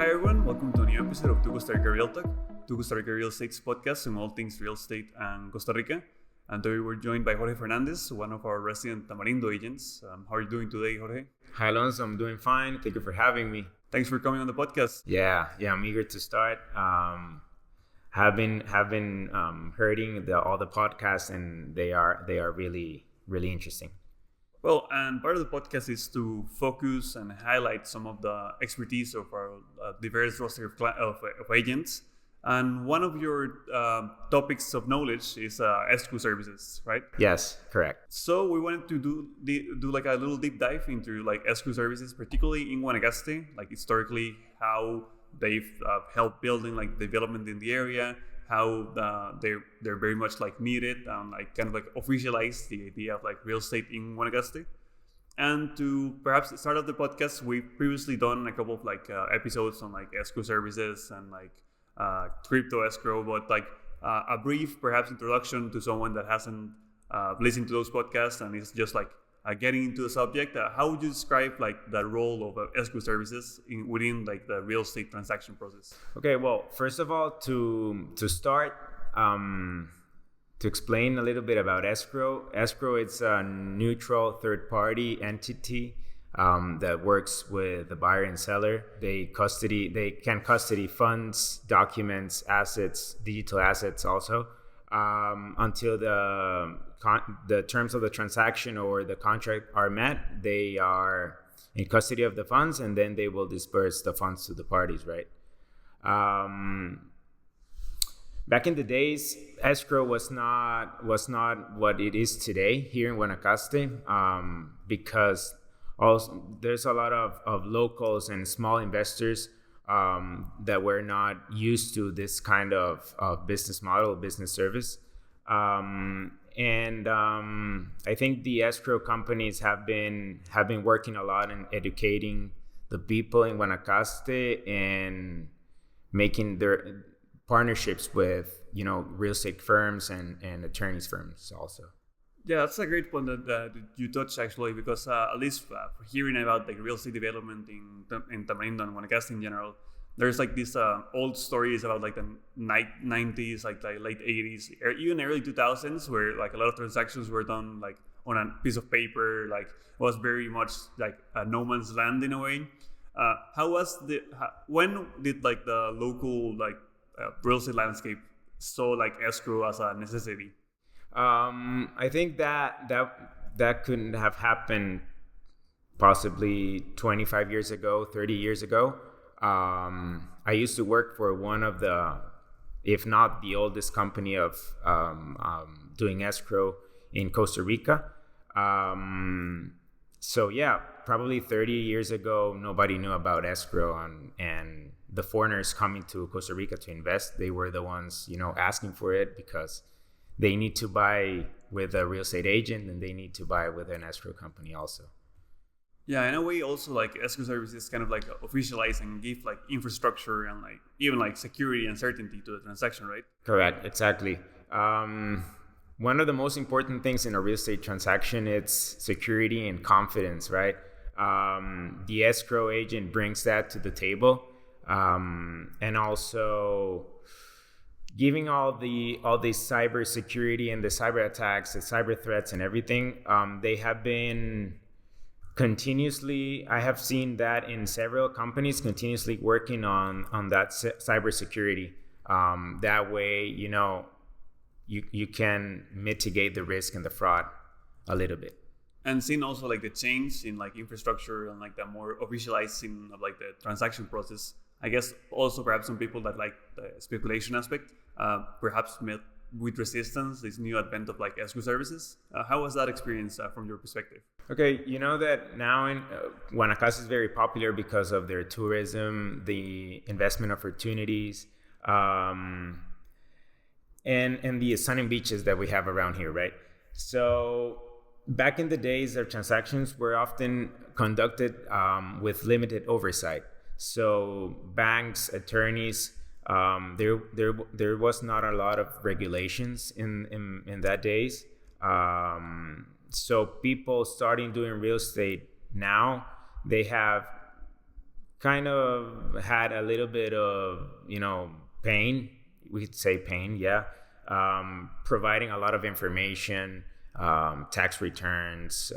Hi everyone, welcome to a new episode of Tu Costa Rica Real Talk, Tu Costa Rica Real Estate's podcast on all things real estate and Costa Rica. And today we're joined by Jorge Fernandez, one of our resident Tamarindo agents. How are you doing today, Jorge? Hi Alonso, I'm doing fine. Thank you for having me. Thanks for coming on the podcast. Yeah, I'm eager to start. Have been hearing all the podcasts, and they are really interesting. Well, and part of the podcast is to focus and highlight some of the expertise of our diverse roster of agents. And one of your topics of knowledge is Escrow services, right? Yes, correct. So we wanted to do like a little deep dive into like Escrow services, particularly in Guanacaste, like historically how they've helped building like development in the area, how they're very much like needed and like kind of like officialize the idea of like real estate in Guanacaste. And to perhaps start off the podcast, we've previously done a couple of like episodes on like escrow services and like crypto escrow, but like a brief perhaps introduction to someone that hasn't listened to those podcasts and is just like getting into the subject. How would you describe like the role of escrow services within like the real estate transaction process? Okay, well, first of all, to start, to explain a little bit about escrow. Escrow is a neutral third-party entity that works with the buyer and seller. They can custody funds, documents, assets, digital assets also, until the terms of the transaction or the contract are met. They are in custody of the funds, and then they will disperse the funds to the parties, right? Back in the days, escrow was not what it is today here in Guanacaste, because also there's a lot of locals and small investors that were not used to this kind of business model, business service. And I think the escrow companies have been working a lot in educating the people in Guanacaste and making their partnerships with real estate firms and attorneys firms also. Yeah, that's a great point that you touched actually, because at least for hearing about like real estate development in Tamarindo and Guanacaste in general, there's like these old stories about like the 90s, like the late 80s, or even early 2000s, where like a lot of transactions were done like on a piece of paper, like was very much like a no man's land in a way. When did like the local like real estate landscape saw like escrow as a necessity? I think that couldn't have happened possibly 25 years ago, 30 years ago. I used to work for one of the, if not the oldest company of doing escrow in Costa Rica. So yeah, probably 30 years ago, nobody knew about escrow, and the foreigners coming to Costa Rica to invest, they were the ones, asking for it because they need to buy with a real estate agent and they need to buy with an escrow company also. Yeah, in a way, also like escrow services kind of like officialize and give like infrastructure and like even like security and certainty to the transaction, right? Correct, exactly. One of the most important things in a real estate transaction is security and confidence, right? The escrow agent brings that to the table, and also giving all the cyber security and the cyber attacks, the cyber threats, and everything. They have been continuously, I have seen that in several companies continuously working on that cyber security. That way, you can mitigate the risk and the fraud a little bit. And seeing also like the change in like infrastructure and like the more officializing of like the transaction process, I guess also perhaps some people that like the speculation aspect perhaps met with resistance this new advent of like escrow services. How was that experience from your perspective? Okay, you know that now in Guanacaste is very popular because of their tourism, the investment opportunities, and the stunning beaches that we have around here, right? So back in the days, their transactions were often conducted with limited oversight. So banks, attorneys, there was not a lot of regulations in that days. So people starting doing real estate now, they have kind of had a little bit of, pain. We could say pain, yeah. Providing a lot of information, tax returns,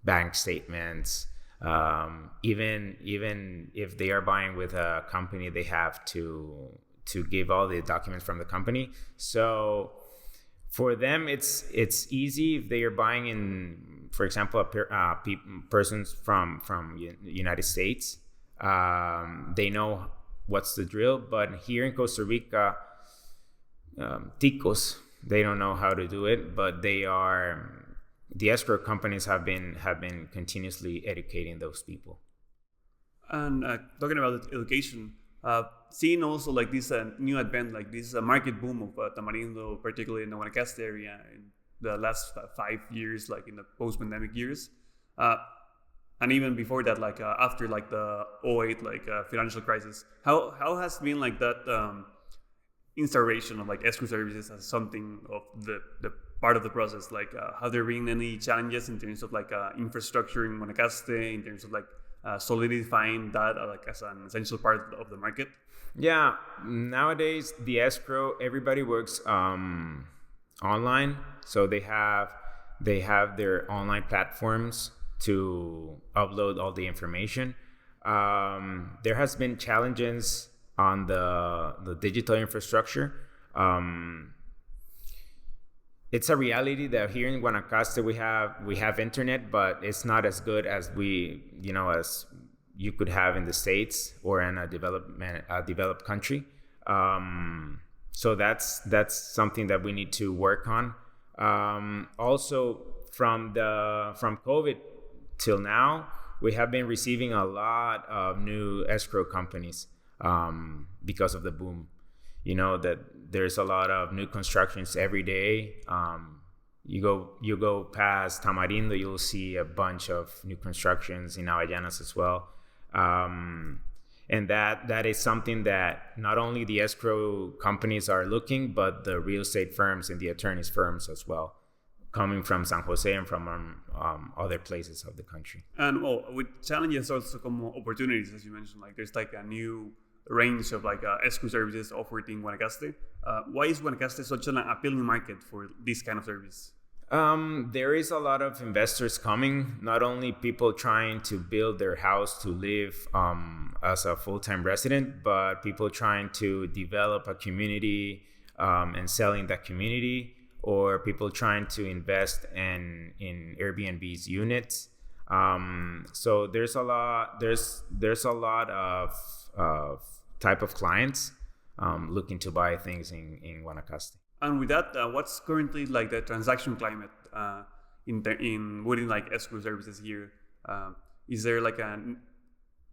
bank statements. Even if they are buying with a company, they have to give all the documents from the company. So for them, it's easy if they are buying in, for example, persons from United States. They know what's the drill. But here in Costa Rica, ticos, they don't know how to do it. But the escrow companies have been continuously educating those people. And talking about education, seeing also like this new advent, like this market boom of Tamarindo, particularly in the Guanacaste area in the last 5 years, like in the post-pandemic years, and even before that, like after like the '08 financial crisis, how has been like that instauration of like escrow services as something of the part of the process? Like, have there been any challenges in terms of like infrastructure in Guanacaste, in terms of like solidifying that like as an essential part of the market? Yeah, nowadays the escrow, everybody works online, so they have their online platforms to upload all the information. There has been challenges on the digital infrastructure. It's a reality that here in Guanacaste we have internet, but it's not as good as as you could have in the States or in a developed country. So that's something that we need to work on. Also, from COVID till now, we have been receiving a lot of new escrow companies because of the boom. That there's a lot of new constructions every day. You go past Tamarindo, you'll see a bunch of new constructions in Avellanas as well. And that is something that not only the escrow companies are looking, but the real estate firms and the attorneys firms as well, coming from San Jose and from other places of the country. And with challenges also come opportunities, as you mentioned. Like there's like a new range of like escrow services offered in Guanacaste. Why is Guanacaste such an appealing market for this kind of service? There is a lot of investors coming, not only people trying to build their house to live as a full-time resident, but people trying to develop a community and selling that community, or people trying to invest in Airbnb's units. So there's a lot of type of clients looking to buy things in Guanacaste. And with that, what's currently like the transaction climate in within like escrow services here? Is there like a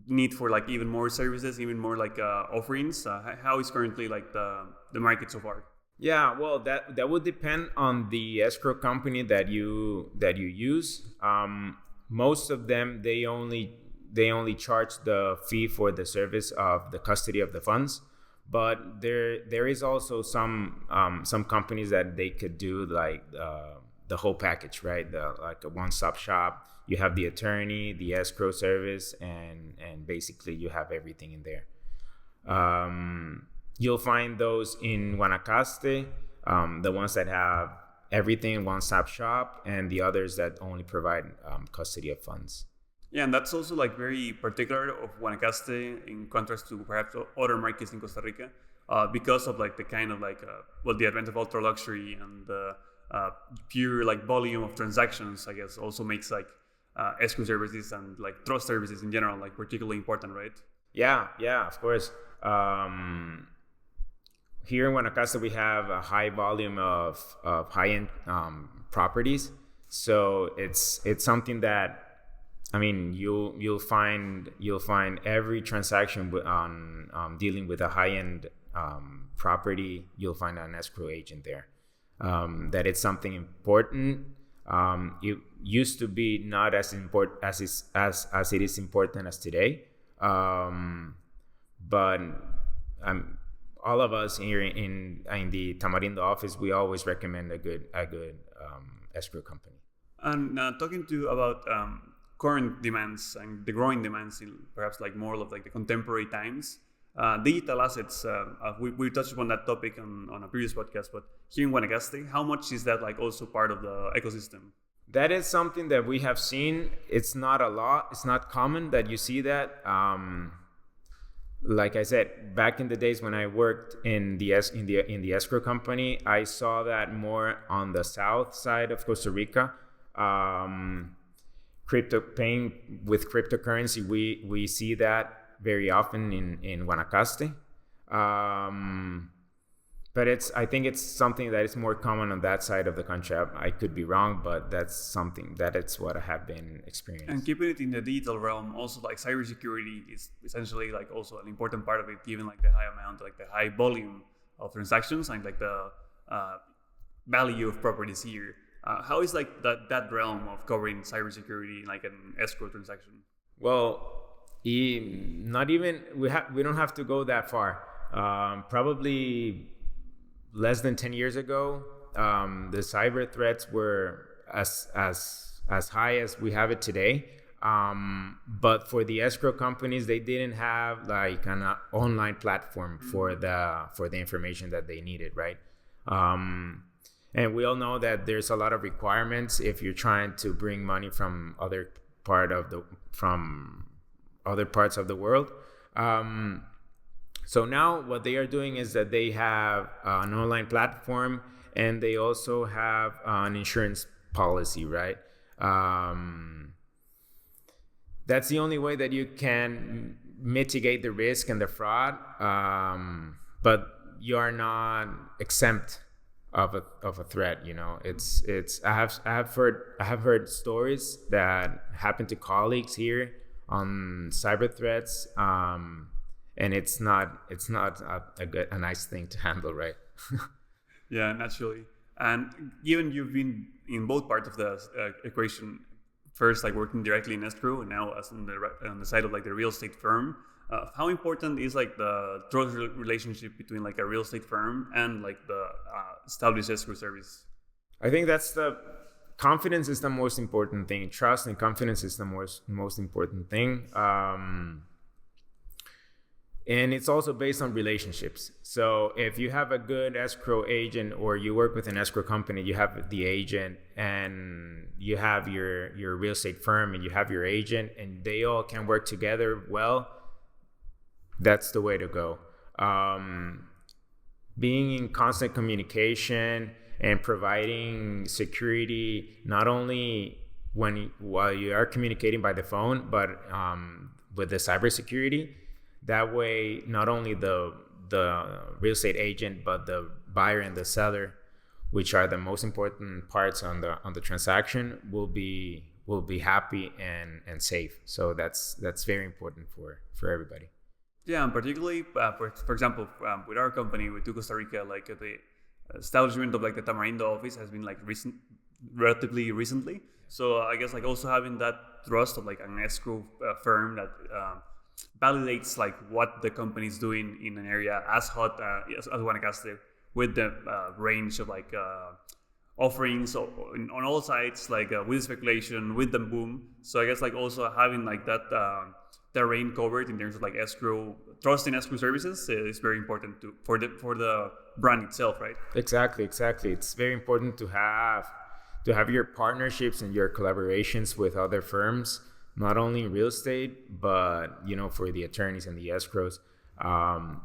need for like even more services, even more like offerings? How is currently like the market so far? Yeah, well, that would depend on the escrow company that you use. Most of them, they only charge the fee for the service of the custody of the funds. But there is also some companies that they could do like the whole package, right? Like a one-stop shop. You have the attorney, the escrow service, and basically you have everything in there. You'll find those in Guanacaste, the ones that have everything in one-stop shop, and the others that only provide custody of funds. Yeah, and that's also like very particular of Guanacaste in contrast to perhaps other markets in Costa Rica, because of like the kind of like the advent of ultra luxury and the pure like volume of transactions. I guess also makes like escrow services and like trust services in general like particularly important, right? Yeah, of course. Here in Guanacaste we have a high volume of high-end properties, so it's something that, I mean, you'll find every transaction on dealing with a high-end property. You'll find an escrow agent there. That it's something important. It used to be not as important as it is important as today. But all of us here in the Tamarindo office, we always recommend a good escrow company. And talking to about current demands and the growing demands in perhaps like more of like the contemporary times, digital assets, we touched upon that topic on a previous podcast, but here in Guanacaste, how much is that like also part of the ecosystem? That is something that we have seen. It's not a lot. It's not common that you see that. Like I said, back in the days when I worked in the escrow company, I saw that more on the south side of Costa Rica. Paying with cryptocurrency, we see that very often in Guanacaste. But I think it's something that is more common on that side of the country. I could be wrong, but that's something that it's what I have been experiencing. And keeping it in the digital realm, also like cybersecurity is essentially like also an important part of it, given like the high amount, like the high volume of transactions and like the value of properties here. How is like that realm of covering cybersecurity in like an escrow transaction? Well, not even we don't have to go that far. Probably less than 10 years ago, the cyber threats were as high as we have it today. But for the escrow companies, they didn't have like an online platform for the information that they needed, right? And we all know that there's a lot of requirements if you're trying to bring money from other parts of the world. So now what they are doing is that they have an online platform, and they also have an insurance policy, right? That's the only way that you can mitigate the risk and the fraud, but you are not exempt of a threat. You know, it's I have heard stories that happen to colleagues here on cyber threats. And it's not a nice thing to handle, right? Yeah, naturally. And given you've been in both parts of the equation, first like working directly in escrow, and now as on the side of like the real estate firm, how important is like the trust relationship between like a real estate firm and like the established escrow service? I think confidence is the most important thing. Trust and confidence is the most important thing. And it's also based on relationships. So if you have a good escrow agent, or you work with an escrow company, you have the agent, and you have your real estate firm, and you have your agent, and they all can work together well, that's the way to go. Being in constant communication and providing security, not only while you are communicating by the phone, but with the cybersecurity. That way, not only the real estate agent, but the buyer and the seller, which are the most important parts on the transaction, will be happy and safe. So that's very important for everybody. Yeah, and particularly, for example, with our company, with Costa Rica, like the establishment of like the Tamarindo office has been like relatively recently. So I guess like also having that trust of like an escrow firm that validates like what the company is doing in an area as hot as Guanacaste, with the range of like offerings on all sides, like with speculation, with the boom. So I guess like also having like that terrain covered in terms of like escrow, trust in escrow services is very important for the brand itself, right? Exactly. It's very important to have your partnerships and your collaborations with other firms, not only in real estate, but for the attorneys and the escrows.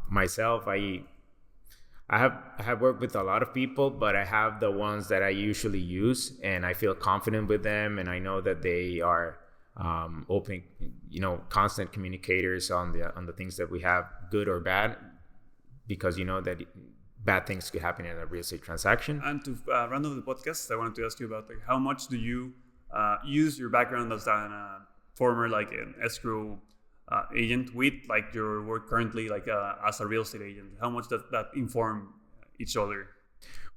Myself, I have worked with a lot of people, but I have the ones that I usually use, and I feel confident with them, and I know that they are open, constant communicators on the things that we have, good or bad, because that bad things could happen in a real estate transaction. And to round off the podcast, I wanted to ask you about like how much do you use your background as a former like an escrow agent with like your work currently like as a real estate agent? How much does that inform each other?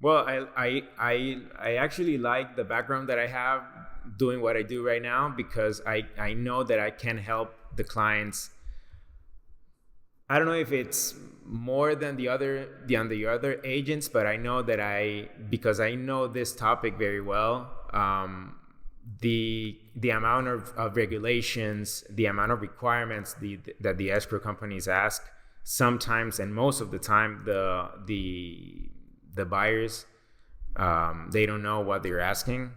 Well, I actually like the background that I have doing what I do right now, because I know that I can help the clients. I don't know if it's more than the other agents, but I know that because I know this topic very well, the amount of regulations, the amount of requirements that the escrow companies ask, sometimes and most of the time the buyers they don't know what they're asking,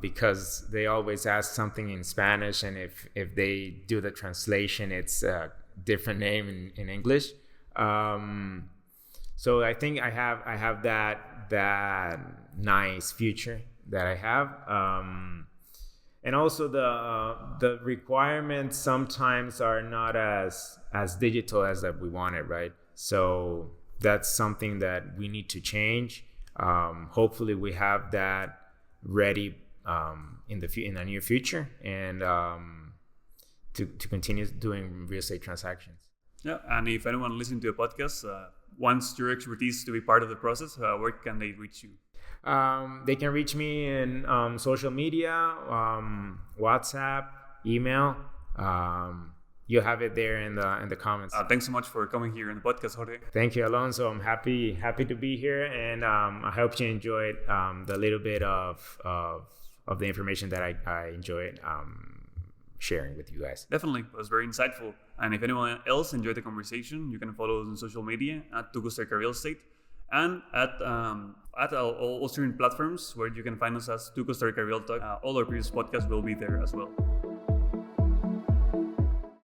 because they always ask something in Spanish, and if they do the translation, it's a different name in English. So I think I have that nice future that I have, and also the requirements sometimes are not as digital as that we wanted, right? So that's something that we need to change. Hopefully we have that ready in the near future, and to continue doing real estate transactions. Yeah, and if anyone listening to a podcast wants your expertise to be part of the process, where can they reach you? They can reach me in social media, WhatsApp, email. You have it there in the comments. Thanks so much for coming here in the podcast, Jorge. Thank you, Alonso. I'm happy to be here, and I hope you enjoyed the little bit of the information that I enjoyed sharing with you guys. Definitely, it was very insightful. And if anyone else enjoyed the conversation, you can follow us on social media at Tu Costa Rica Real Estate, and at all streaming platforms where you can find us as Tu Costa Rica Real Talk. All our previous podcasts will be there as well.